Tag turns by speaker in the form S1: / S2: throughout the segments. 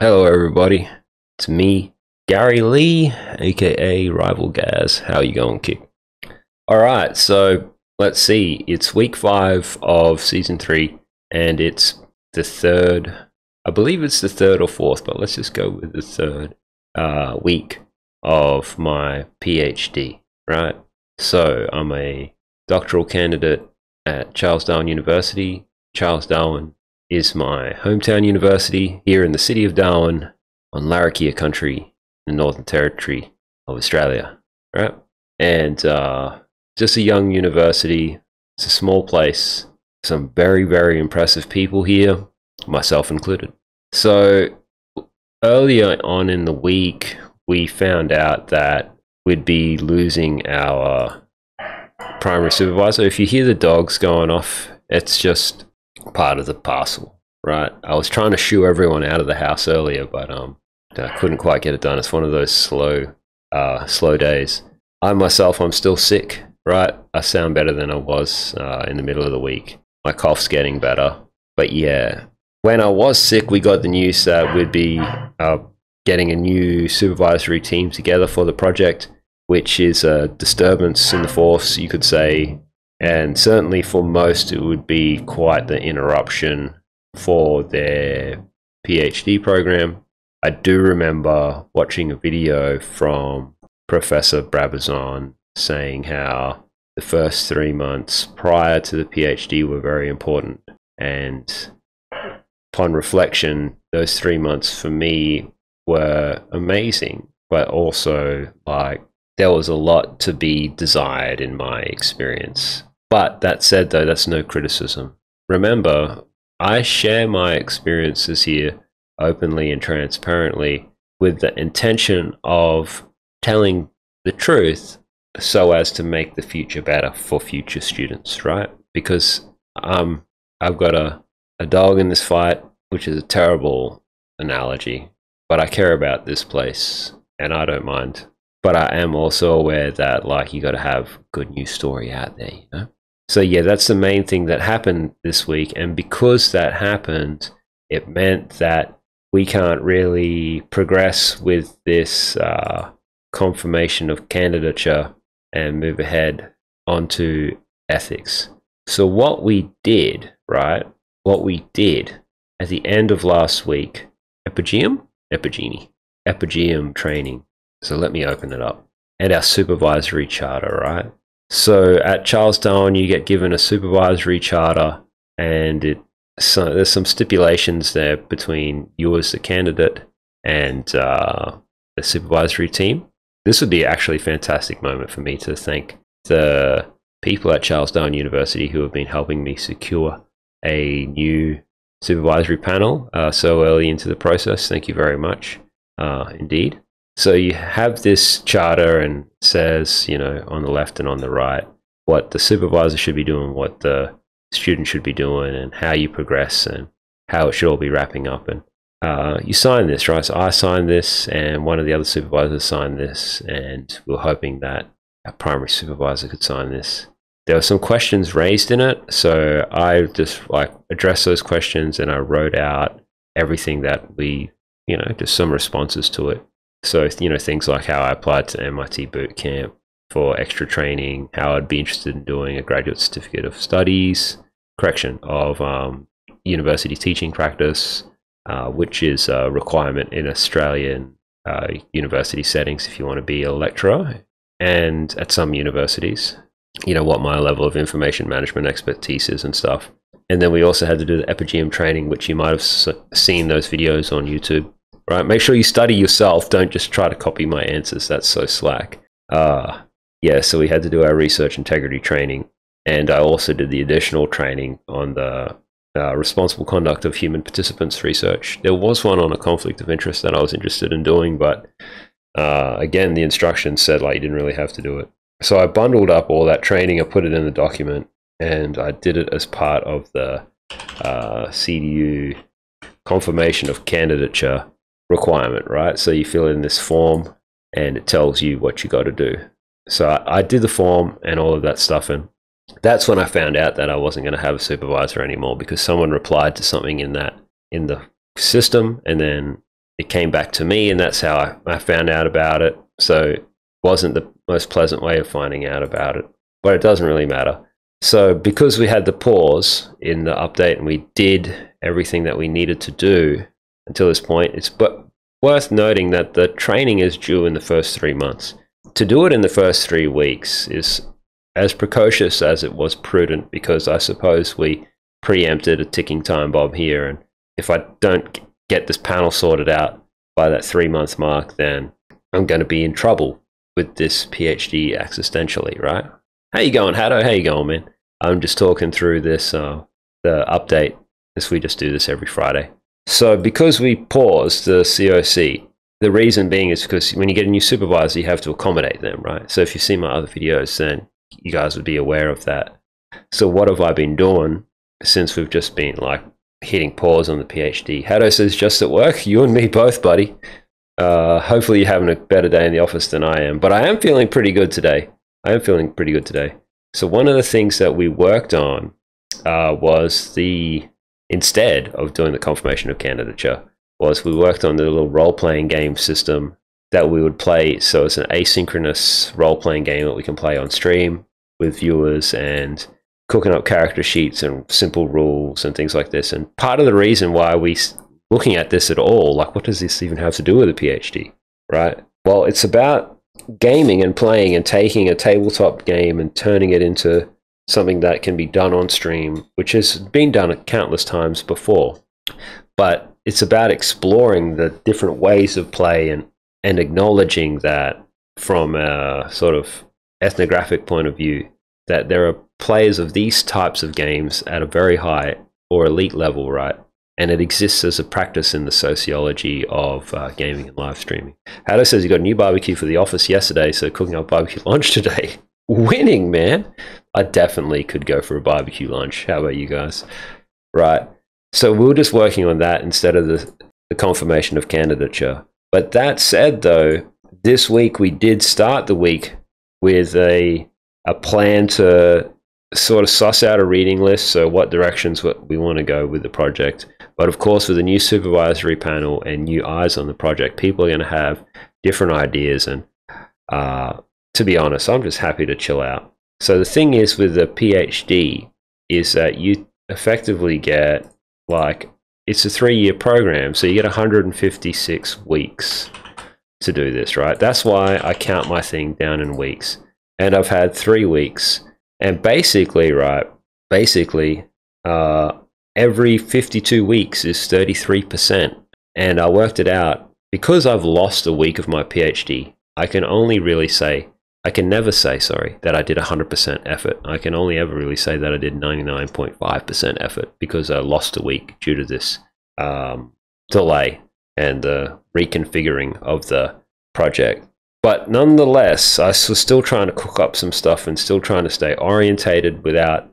S1: Hello, everybody. It's me, Gary Lee, aka Rival Gaz. How you going, Kick? All right, so let's see. It's week 5 of season 3, and it's the third. I believe it's the third or fourth, but let's just go with the third week of my PhD. Right. So I'm a doctoral candidate at Charles Darwin University. Charles Darwin is my hometown university here in the city of Darwin on Larrakia country in the Northern Territory of Australia, right? And just a young university. It's a small place. Some very, very impressive people here, myself included. So earlier on in the week, we found out that we'd be losing our primary supervisor. If you hear the dogs going off, it's just part of the parcel, right? I was trying to shoo everyone out of the house earlier, but I couldn't quite get it done. It's one of those slow days. I'm still sick, right? I sound better than I was in the middle of the week. My cough's getting better, but yeah, when I was sick, we got the news that we'd be getting a new supervisory team together for the project, which is a disturbance in the force, you could say. And certainly for most, it would be quite the interruption for their PhD program. I do remember watching a video from Professor Brabazon saying how the first 3 months prior to the PhD were very important. And upon reflection, those 3 months for me were amazing, but also like there was a lot to be desired in my experience. But that said, though, that's no criticism. Remember, I share my experiences here openly and transparently with the intention of telling the truth so as to make the future better for future students, right? Because I've got a dog in this fight, which is a terrible analogy, but I care about this place and I don't mind. But I am also aware that, like, you got to have a good news story out there, you know? So yeah, that's the main thing that happened this week. And because that happened, it meant that we can't really progress with this confirmation of candidature and move ahead onto ethics. So what we did, right? What we did at the end of last week, Epigeum training. So let me open it up. And our supervisory charter, right? So at Charles Darwin, you get given a supervisory charter, and there's some stipulations there between you as the candidate and the supervisory team. This would be actually a fantastic moment for me to thank the people at Charles Darwin University who have been helping me secure a new supervisory panel so early into the process. Thank you very much, indeed. So you have this charter and it says, you know, on the left and on the right, what the supervisor should be doing, what the student should be doing, and how you progress and how it should all be wrapping up. And you sign this, right? So I signed this and one of the other supervisors signed this, and we're hoping that our primary supervisor could sign this. There were some questions raised in it, so I just addressed those questions and I wrote out everything that we, just some responses to it. So, things like how I applied to MIT boot camp for extra training, how I'd be interested in doing a graduate certificate of studies, of university teaching practice, which is a requirement in Australian university settings if you want to be a lecturer, and at some universities, what my level of information management expertise is and stuff. And then we also had to do the Epigeum training, which you might have seen those videos on YouTube. Right, make sure you study yourself. Don't just try to copy my answers. That's so slack. So we had to do our research integrity training, and I also did the additional training on the responsible conduct of human participants research. There was one on a conflict of interest that I was interested in doing, but again, the instructions said you didn't really have to do it. So I bundled up all that training, I put it in the document, and I did it as part of the CDU confirmation of candidature requirement, right? So you fill in this form and it tells you what you got to do. So I did the form and all of that stuff, and that's when I found out that I wasn't going to have a supervisor anymore, because someone replied to something in the system, and then it came back to me, and that's how I found out about it. So it wasn't the most pleasant way of finding out about it, but it doesn't really matter. So because we had the pause in the update and we did everything that we needed to do until this point, it's worth noting that the training is due in the first 3 months. To do it in the first 3 weeks is as precocious as it was prudent, because I suppose we preempted a ticking time bomb here, and if I don't get this panel sorted out by that 3-month mark, then I'm going to be in trouble with this PhD existentially, right? How you going, Hatto? How you going, man? I'm just talking through this, the update, as we just do this every Friday. So because we paused the COC, the reason being is because when you get a new supervisor, you have to accommodate them, right? So if you see my other videos, then you guys would be aware of that. So what have I been doing since we've just been like hitting pause on the PhD? Hatto says, just at work. You and me both, buddy. Hopefully you're having a better day in the office than I am, but I am feeling pretty good today. So one of the things that we worked on was instead of doing the confirmation of candidature, was we worked on the little role-playing game system that we would play. So it's an asynchronous role-playing game that we can play on stream with viewers, and cooking up character sheets and simple rules and things like this. And part of the reason why we looking at this at all, like, what does this even have to do with a PhD, right? Well, it's about gaming and playing and taking a tabletop game and turning it into something that can be done on stream, which has been done countless times before. But it's about exploring the different ways of play and acknowledging that from a sort of ethnographic point of view, that there are players of these types of games at a very high or elite level, right? And it exists as a practice in the sociology of gaming and live streaming. Hatto says he got a new barbecue for the office yesterday, so cooking up barbecue lunch today. Winning, man. I definitely could go for a barbecue lunch. How about you guys? Right. So we were just working on that instead of the confirmation of candidature. But that said, though, this week we did start the week with a plan to sort of suss out a reading list, so what directions we want to go with the project. But of course, with a new supervisory panel and new eyes on the project, people are going to have different ideas. And to be honest, I'm just happy to chill out. So the thing is with the PhD is that you effectively get, like, it's a 3-year program, so you get 156 weeks to do this, right? That's why I count my thing down in weeks. And I've had 3 weeks. And basically, every 52 weeks is 33%. And I worked it out. Because I've lost a week of my PhD, I can never say, that I did 100% effort. I can only ever really say that I did 99.5% effort, because I lost a week due to this delay and the reconfiguring of the project. But nonetheless, I was still trying to cook up some stuff and still trying to stay orientated without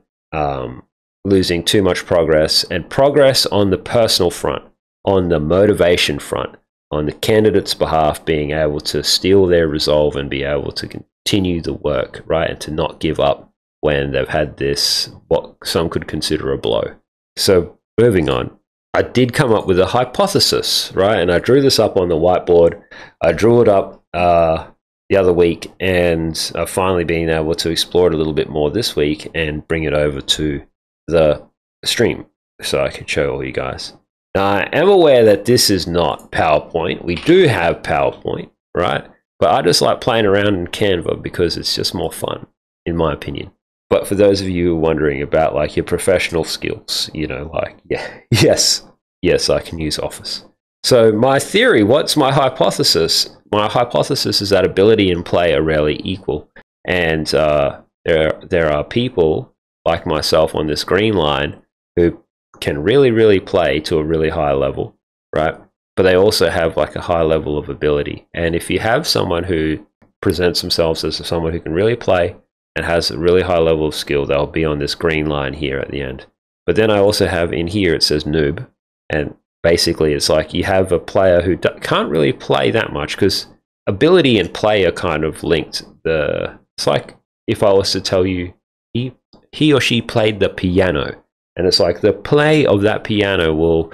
S1: losing too much progress, and progress on the personal front, on the motivation front, on the candidate's behalf, being able to steel their resolve and be able to continue the work, right, and to not give up when they've had this, what some could consider a blow. So moving on, I did come up with a hypothesis, right, and I drew this up on the whiteboard. I drew it up the other week, and I've finally been able to explore it a little bit more this week and bring it over to the stream so I can show all you guys. Now, I am aware that this is not PowerPoint. We do have PowerPoint, right? But I just like playing around in Canva because it's just more fun, in my opinion. But for those of you who are wondering about like your professional skills, you know, like, yes, I can use Office. So my theory, what's my hypothesis? My hypothesis is that ability and play are rarely equal. And there are people like myself on this green line who can really play to a really high level, right? But they also have like a high level of ability. And if you have someone who presents themselves as someone who can really play and has a really high level of skill, they'll be on this green line here at the end. But then I also have in here, it says noob. And basically it's like you have a player who can't really play that much, because ability and play are kind of linked. It's like if I was to tell you he or she played the piano, and it's like the play of that piano will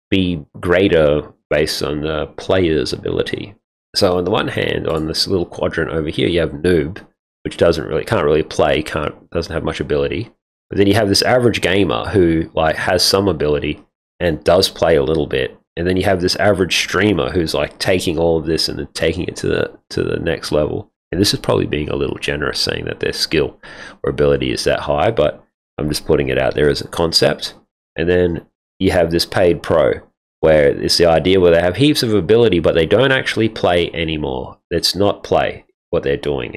S1: be greater based on the player's ability. So on the one hand, on this little quadrant over here, you have noob, which can't really play, doesn't have much ability. But then you have this average gamer who like has some ability and does play a little bit. And then you have this average streamer who's like taking all of this and then taking it to the next level. And this is probably being a little generous saying that their skill or ability is that high, but I'm just putting it out there as a concept. And then you have this paid pro, where it's the idea where they have heaps of ability, but they don't actually play anymore. It's not play what they're doing.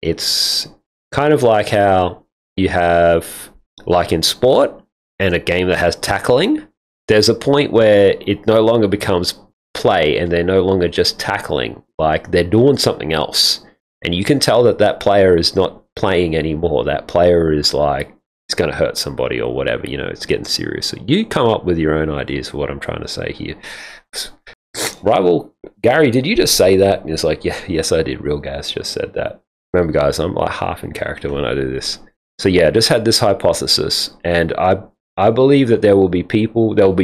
S1: It's kind of like how you have, like in sport and a game that has tackling, there's a point where it no longer becomes play and they're no longer just tackling, like they're doing something else. And you can tell that that player is not playing anymore. That player is like, it's going to hurt somebody or whatever, you know, it's getting serious. So you come up with your own ideas for what I'm trying to say here. Rival, Gary, did you just say that? And it's like, yeah, yes, I did. Real Gas just said that. Remember, guys, I'm like half in character when I do this. So yeah, I just had this hypothesis, and I believe that there will be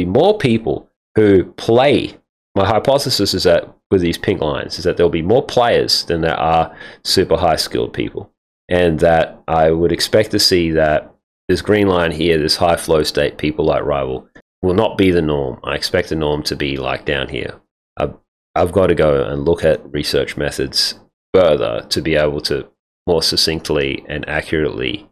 S1: more people who play. My hypothesis is that with these pink lines is that there'll be more players than there are super high skilled people. And that I would expect to see that this green line here, this high flow state people like Rival, will not be the norm. I expect the norm to be like down here. I've got to go and look at research methods further to be able to more succinctly and accurately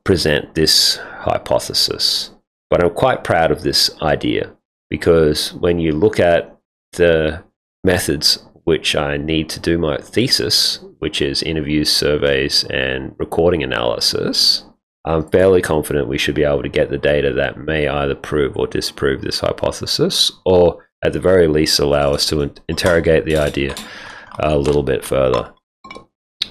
S1: present this hypothesis. But I'm quite proud of this idea, because when you look at the methods which I need to do my thesis, which is interviews, surveys, and recording analysis, I'm fairly confident we should be able to get the data that may either prove or disprove this hypothesis, or at the very least allow us to interrogate the idea a little bit further.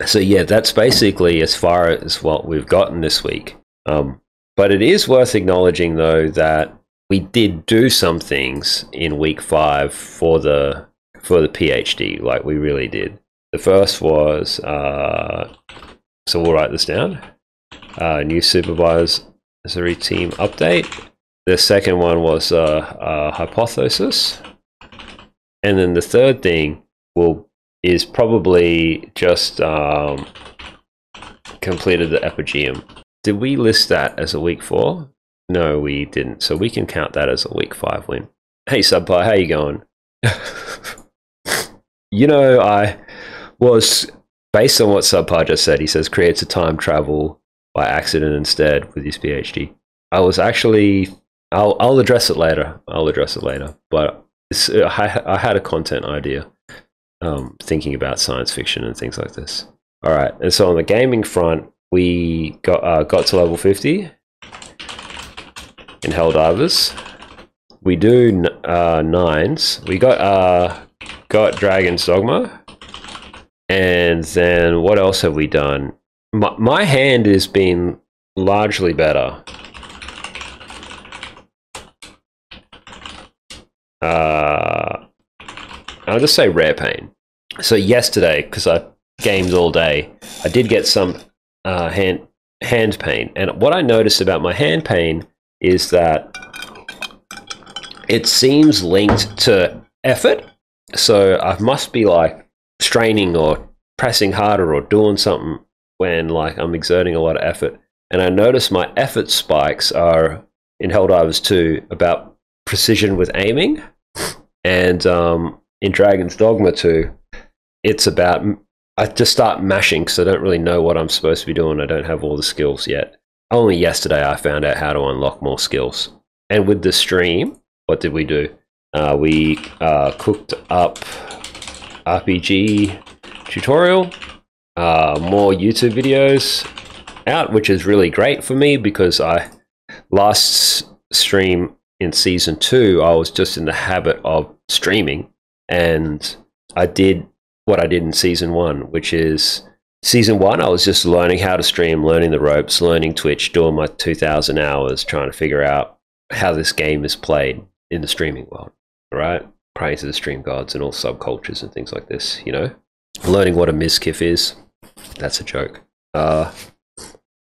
S1: So yeah, that's basically as far as what we've gotten this week. But it is worth acknowledging, though, that we did do some things in week 5 for the PhD, like we really did. The first was, so we'll write this down, new supervisory team update. The second one was a hypothesis. And then the third thing is probably just completed the epigeum. Did we list that as a week 4? No, we didn't. So we can count that as a week 5 win. Hey, Subpar, how you going? You know, I was, based on what Subpar just said, he says creates a time travel by accident instead with his PhD. I was actually, I'll address it later. But I had a content idea, thinking about science fiction and things like this. All right, and so on the gaming front, we got to level 50 in Helldivers. We do 9s. We got Dragon's Dogma, and then what else have we done? My hand has been largely better. I'll just say rare pain. So yesterday, because I gamed all day, I did get some hand pain. And what I noticed about my hand pain is that it seems linked to effort. So I must be like straining or pressing harder or doing something when like I'm exerting a lot of effort. And I notice my effort spikes are in Helldivers 2 about precision with aiming. And in Dragon's Dogma 2, it's about, I just start mashing because I don't really know what I'm supposed to be doing. I don't have all the skills yet. Only yesterday I found out how to unlock more skills. And with the stream, what did we do? We cooked up RPG tutorial, more YouTube videos out, which is really great for me because last stream in season 2, I was just in the habit of streaming, and I did what I did in season 1, which is season 1, I was just learning how to stream, learning the ropes, learning Twitch, doing my 2,000 hours, trying to figure out how this game is played in the streaming world, right? Praying to the stream gods and all subcultures and things like this, you know? Learning what a miskiff is. That's a joke.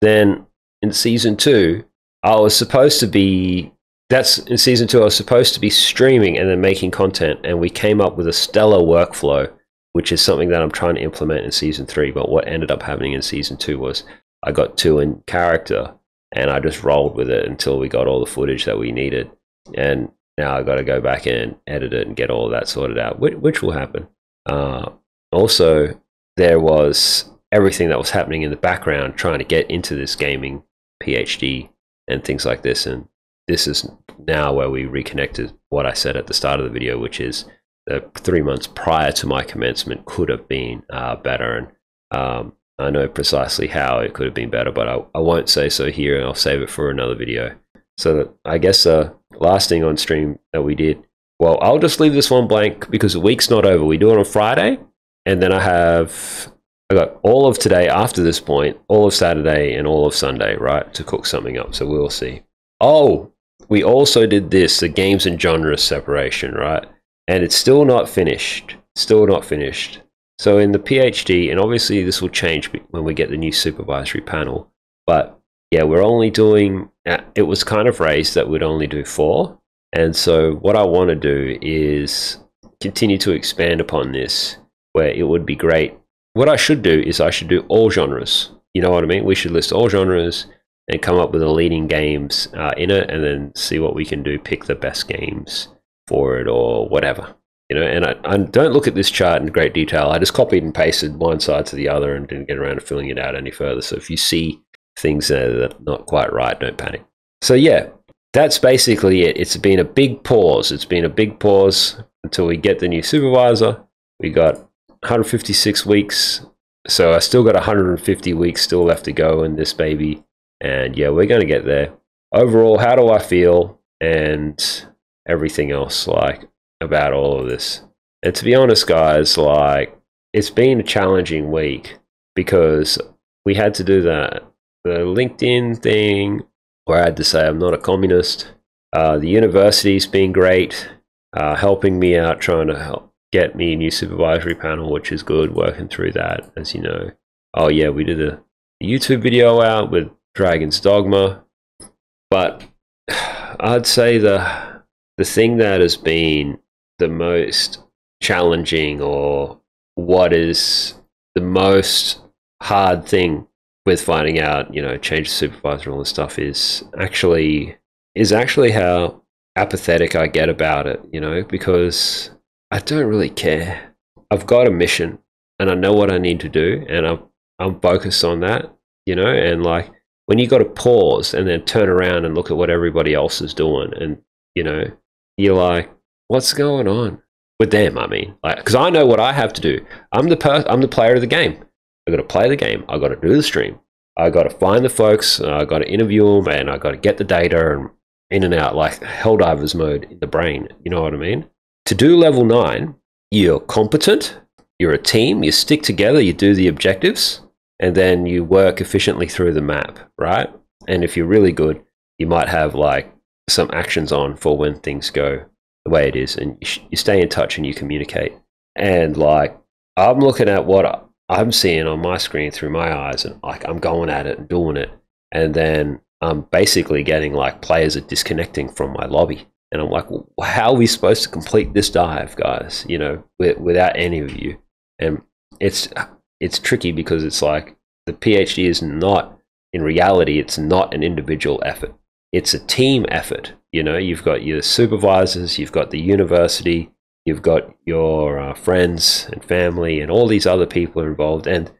S1: Then in season 2, I was supposed to be that's in season 2. I was supposed to be streaming and then making content, and we came up with a stellar workflow, which is something that I'm trying to implement in season 3. But what ended up happening in season 2 was I got 2 in character, and I just rolled with it until we got all the footage that we needed. And now I got to go back and edit it and get all of that sorted out, which will happen. Also, there was everything that was happening in the background trying to get into this gaming PhD and things like this. And this is now where we reconnected what I said at the start of the video, which is the 3 months prior to my commencement could have been better. And I know precisely how it could have been better, but I won't say so here. I'll save it for another video. So I guess last thing on stream that we did, well, I'll just leave this one blank because the week's not over. We do it on Friday, and then I got all of today after this point, all of Saturday and all of Sunday, right, to cook something up. So we'll see. Oh, we also did this, the games and genres separation, right? And it's still not finished. Still not finished. So in the PhD, and obviously this will change when we get the new supervisory panel, but yeah, we're only doing, it was kind of raised that we'd only do 4. And so what I want to do is continue to expand upon this, where it would be great. What I should do is I should do all genres. You know what I mean? We should list all genres and come up with the leading games in it, and then see what we can do, pick the best games for it or whatever. You know, and I don't look at this chart in great detail. I just copied and pasted one side to the other and didn't get around to filling it out any further. So if you see things that are not quite right, don't panic. So yeah, that's basically it. It's been a big pause. It's been a big pause until we get the new supervisor. We got 156 weeks. So I still got 150 weeks still left to go in this baby. And yeah, we're going to get there. Overall, how do I feel and everything else like about all of this? And to be honest, guys, like, it's been a challenging week because we had to do the LinkedIn thing where I had to say I'm not a communist. The university's been great, helping me out, trying to help get me a new supervisory panel, which is good, working through that, as you know. Oh yeah, we did a YouTube video out with Dragon's Dogma. But I'd say the thing that has been the most challenging, or what is the most hard thing with finding out, you know, change the supervisor and all this stuff is actually how apathetic I get about it, you know, because I don't really care. I've got a mission and I know what I need to do, and I'm focused on that, you know. And like, when you got to pause and then turn around and look at what everybody else is doing, and you know, you're like, what's going on with them? I mean, like, because I know what I have to do. I'm the player of the game. I got to play the game. I got to do the stream. I got to find the folks. I got to interview them, and I got to get the data and in and out like Helldivers mode in the brain. You know what I mean? To do level 9, you're competent. You're a team. You stick together. You do the objectives, and then you work efficiently through the map, right? And if you're really good, you might have like some actions on for when things go the way it is, and you stay in touch and you communicate. And like, I'm looking at what I'm seeing on my screen through my eyes, and like, I'm going at it and doing it, and then I'm basically getting like players are disconnecting from my lobby, and I'm like, well, how are we supposed to complete this dive, guys, you know, without any of you? And it's tricky because it's like, the PhD is not, in reality, it's not an individual effort. It's a team effort. You know, you've got your supervisors, you've got the university, you've got your friends and family, and all these other people are involved, and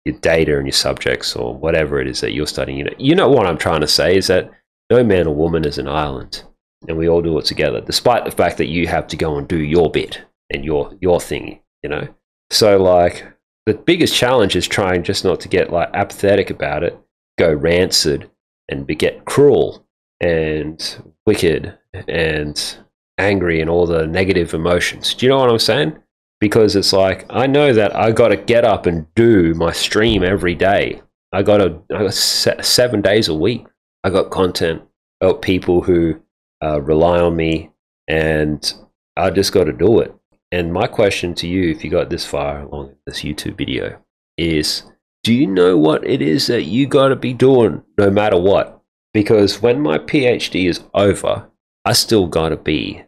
S1: your data and your subjects, or whatever it is that you're studying. You know what I'm trying to say is that no man or woman is an island, and we all do it together, despite the fact that you have to go and do your bit and your thing, you know? So like, the biggest challenge is trying just not to get like apathetic about it, go rancid, and get cruel and wicked and angry and all the negative emotions. Do you know what I'm saying? Because it's like, I know that I got to get up and do my stream every day. I got 7 days a week. I got content. I got people who rely on me, and I just got to do it. And my question to you, if you got this far along in this YouTube video, is, do you know what it is that you got to be doing no matter what? Because when my PhD is over, I still got to be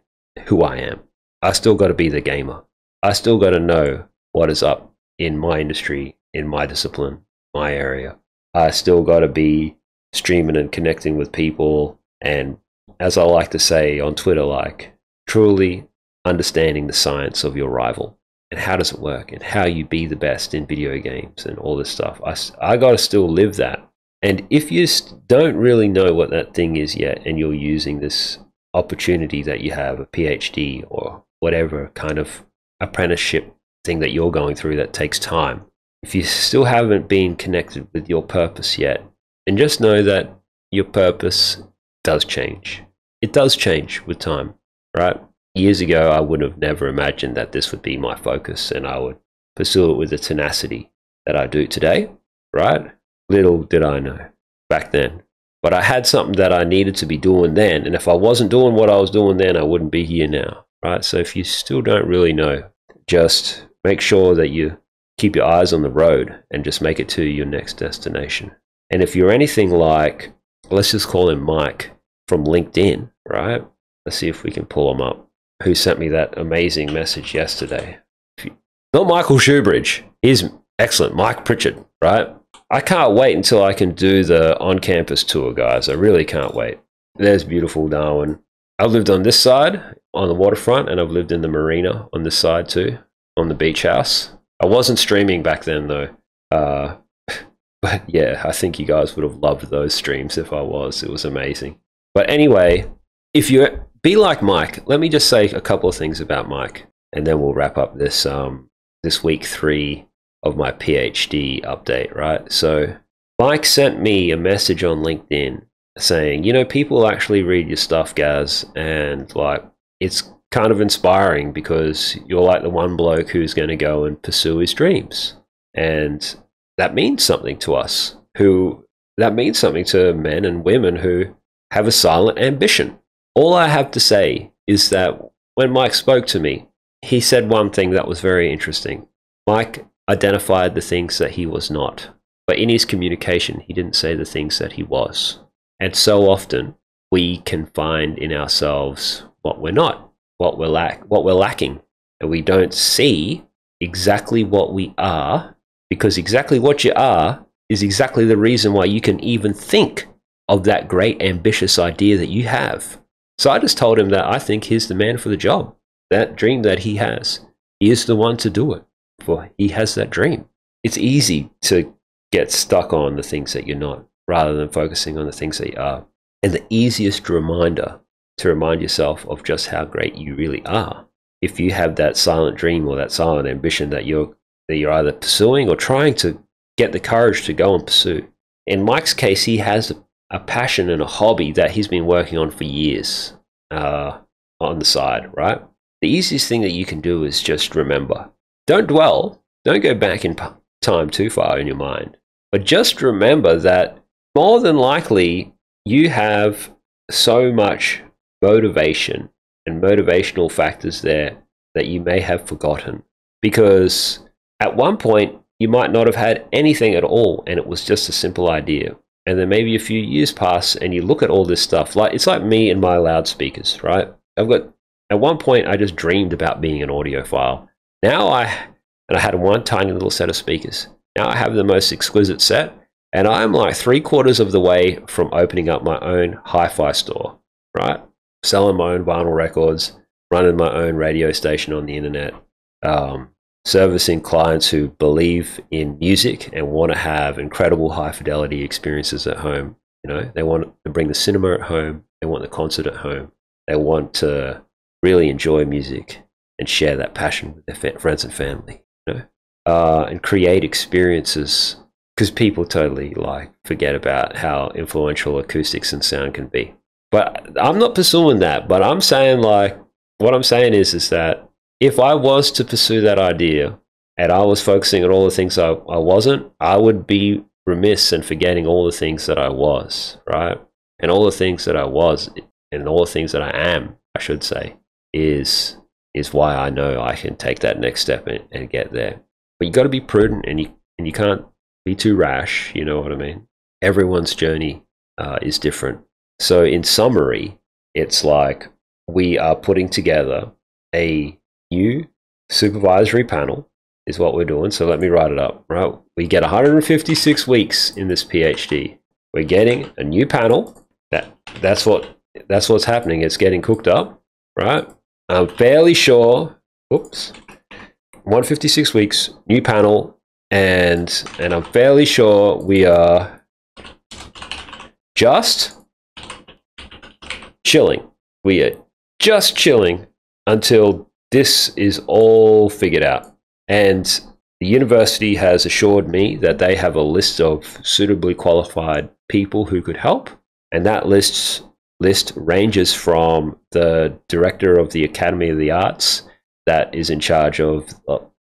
S1: who I am. I still got to be the gamer. I still got to know what is up in my industry, in my discipline, my area. I still got to be streaming and connecting with people, and as I like to say on Twitter, like truly understanding the science of your rival and how does it work and how you be the best in video games and all this stuff. I got to still live that. And if you don't really know what that thing is yet, and you're using this opportunity that you have, a PhD or whatever kind of apprenticeship thing that you're going through that takes time, if you still haven't been connected with your purpose yet, then just know that your purpose does change. It does change with time, right? Years ago, I would have never imagined that this would be my focus and I would pursue it with the tenacity that I do today, right? Little did I know back then. But I had something that I needed to be doing then, and if I wasn't doing what I was doing then, I wouldn't be here now, right? So if you still don't really know, just make sure that you keep your eyes on the road and just make it to your next destination. And if you're anything like, let's just call him Mike from LinkedIn, right? Let's see if we can pull him up, who sent me that amazing message yesterday. Not Michael Shoebridge. He's excellent. Mike Pritchard, right? I can't wait until I can do the on-campus tour, guys. I really can't wait. There's beautiful Darwin. I've lived on this side, on the waterfront, and I've lived in the marina on this side too, on the beach house. I wasn't streaming back then, though. But yeah, I think you guys would have loved those streams if I was. It was amazing. But anyway, if you be like Mike, let me just say a couple of things about Mike, and then we'll wrap up this this week 3 of my PhD update, right? So Mike sent me a message on LinkedIn saying, you know, people actually read your stuff, Gaz, and like it's kind of inspiring because you're like the one bloke who's going to go and pursue his dreams. And that means something to us, that means something to men and women who have a silent ambition. All I have to say is that when Mike spoke to me, he said one thing that was very interesting. Mike identified the things that he was not, but in his communication, he didn't say the things that he was. And so often we can find in ourselves what we're not, what we're lacking, and we don't see exactly what we are, because exactly what you are is exactly the reason why you can even think of that great ambitious idea that you have. So I just told him that I think he's the man for the job. That dream that he has, he is the one to do it, for he has that dream. It's easy to get stuck on the things that you're not, rather than focusing on the things that you are. And the easiest reminder to remind yourself of just how great you really are, if you have that silent dream or that silent ambition that you're either pursuing or trying to get the courage to go and pursue. In Mike's case, he has a passion and a hobby that he's been working on for years on the side, right? The easiest thing that you can do is just remember. Don't dwell. Don't go back in time too far in your mind. But just remember that more than likely you have so much motivation and motivational factors there that you may have forgotten. Because at one point, you might not have had anything at all, and it was just a simple idea. And then maybe a few years pass, and you look at all this stuff. Like it's like me and my loudspeakers, right? At one point, I just dreamed about being an audiophile. Now I had one tiny little set of speakers. Now I have the most exquisite set, and I'm like 3/4 of the way from opening up my own hi-fi store, right? Selling my own vinyl records, running my own radio station on the internet, servicing clients who believe in music and want to have incredible high-fidelity experiences at home. You know, they want to bring the cinema at home, they want the concert at home, they want to really enjoy music and share that passion with their friends and family, you know, and create experiences, because people totally like forget about how influential acoustics and sound can be. But I'm not pursuing that. But I'm saying, like, what I'm saying is that if I was to pursue that idea and I was focusing on all the things I wasn't, I would be remiss in forgetting all the things that I was, right? And all the things that I was and all the things that I am, I should say, is why I know I can take that next step and get there. But you got to be prudent, and you can't be too rash. You know what I mean? Everyone's journey is different. So in summary, It's like we are putting together a new supervisory panel is what we're doing. So let me write it up, right? We get 156 weeks in this PhD. We're getting a new panel. That's what's happening. It's getting cooked up, right? I'm fairly sure, 156 weeks, new panel, and I'm fairly sure we are just chilling. We are just chilling until this is all figured out. And the university has assured me that they have a list of suitably qualified people who could help. And that list ranges from the director of the Academy of the Arts that is in charge of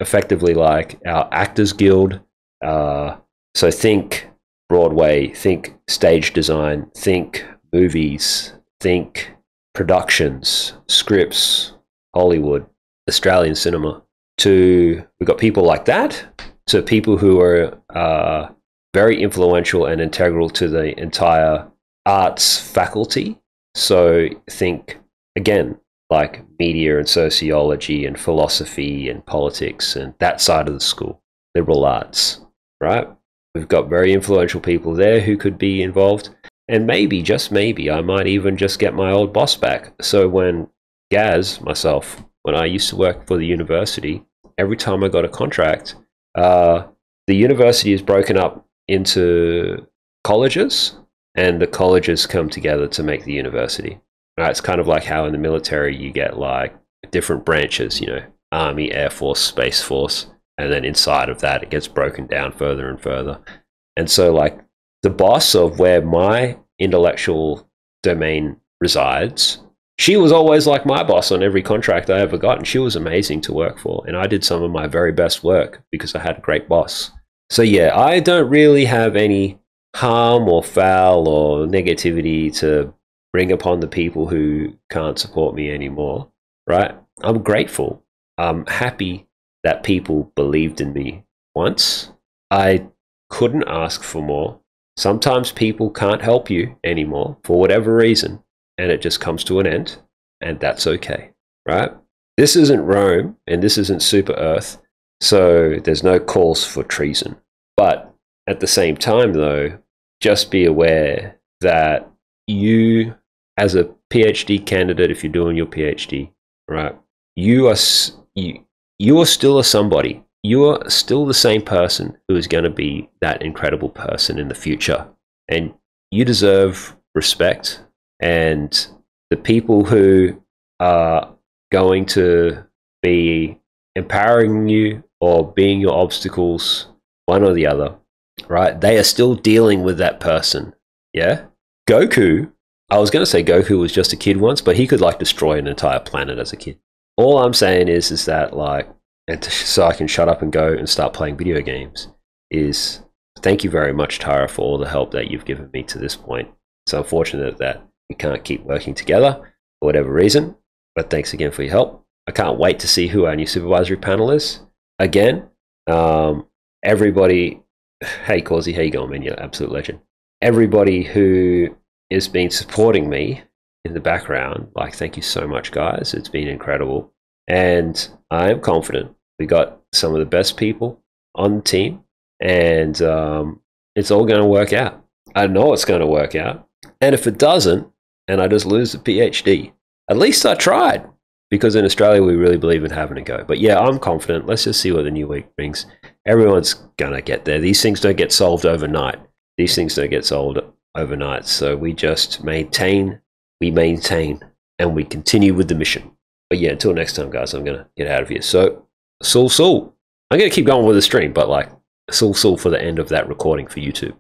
S1: effectively like our Actors Guild. So think Broadway, think stage design, think movies, think productions, scripts, Hollywood, Australian cinema. We've got people like that, to people who are very influential and integral to the entire arts faculty. So think, again, like media and sociology and philosophy and politics and that side of the school, liberal arts, right? We've got very influential people there who could be involved. And maybe, just maybe, I might even just get my old boss back. So when myself, when I used to work for the university, every time I got a contract, the university is broken up into colleges, and the colleges come together to make the university. Right? It's kind of like how in the military you get like different branches, Army, Air Force, Space Force, and then inside of that it gets broken down further and further. And so like the boss of where my intellectual domain resides, she was always like my boss on every contract I ever got, and she was amazing to work for. And I did some of my very best work because I had a great boss. So yeah, I don't really have any harm or foul or negativity to bring upon the people who can't support me anymore, right? I'm grateful. I'm happy that people believed in me once. I couldn't ask for more. Sometimes people can't help you anymore for whatever reason, and it just comes to an end, and that's okay, right? This isn't Rome, and this isn't Super Earth, so there's no calls for treason. But at the same time, though, just be aware that you, as a PhD candidate, if you're doing your PhD, right, you are still a somebody. You are still the same person who is going to be that incredible person in the future. And you deserve respect. And the people who are going to be empowering you or being your obstacles, one or the other, right? They are still dealing with that person. Yeah? Goku, I was going to say Goku was just a kid once, but he could like destroy an entire planet as a kid. All I'm saying is that like, so I can shut up and go and start playing video games, is thank you very much, Tara, for all the help that you've given me to this point. It's unfortunate that we can't keep working together for whatever reason, but thanks again for your help. I can't wait to see who our new supervisory panel is. Again, everybody, hey Causey, how you going, man? You're an absolute legend. Everybody who has been supporting me in the background, like, thank you so much, guys. It's been incredible. And I am confident we got some of the best people on the team, and it's all going to work out. I know it's going to work out. And if it doesn't, and I just lose the PhD, at least I tried, because in Australia, we really believe in having a go. But yeah, I'm confident. Let's just see what the new week brings. Everyone's going to get there. These things don't get solved overnight. These things don't get solved overnight. So we just maintain, and we continue with the mission. But yeah, until next time, guys, I'm going to get out of here. So, Soul. I'm going to keep going with the stream, but like, Soul for the end of that recording for YouTube.